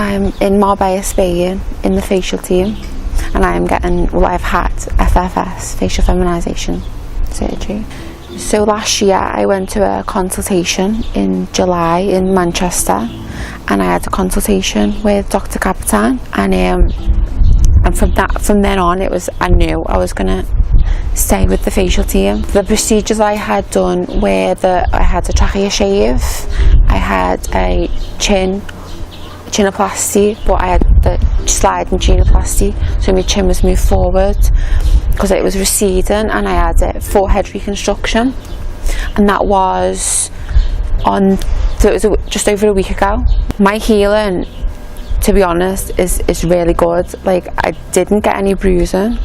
I'm in Marbella, Spain, in the Facialteam, and I've had FFS, facial feminization surgery. So last year I went to a consultation in July in Manchester, and I had a consultation with Dr. Capitan, and from then on I knew I was gonna stay with the Facialteam. The procedures I had done were I had a trachea shave, I had a genioplasty, but I had the sliding genioplasty, so my chin was moved forward because it was receding, and I had a forehead reconstruction, and that was just over a week ago. My healing, to be honest, is really good. Like, I didn't get any bruising,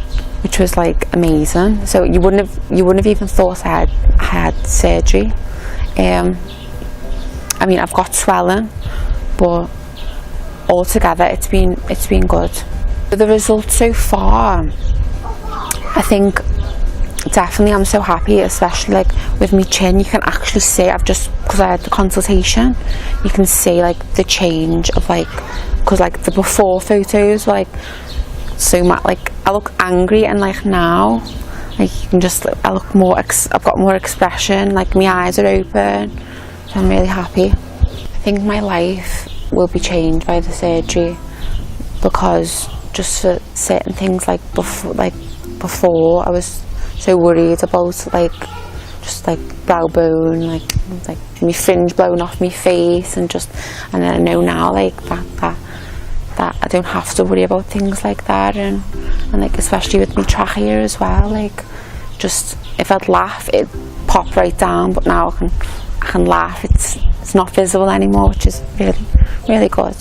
which was like amazing. So you wouldn't have even thought I had surgery. I mean, I've got swelling, but altogether it's been good. The results so far, I think definitely I'm so happy, especially like with my chin. You can actually see, because I had the consultation, you can see like the change of because the before photos were so much, I look angry, and now you can just, I look more, I've got more expression, my eyes are open, so I'm really happy. I think my life will be changed by the surgery, because just for certain things before I was so worried about just brow bone, my fringe blowing off my face, and then I know now that I don't have to worry about things like that, and especially with my trachea as well, just if I'd laugh it'd pop right down, but now I can laugh, it's not visible anymore, which is really, really good.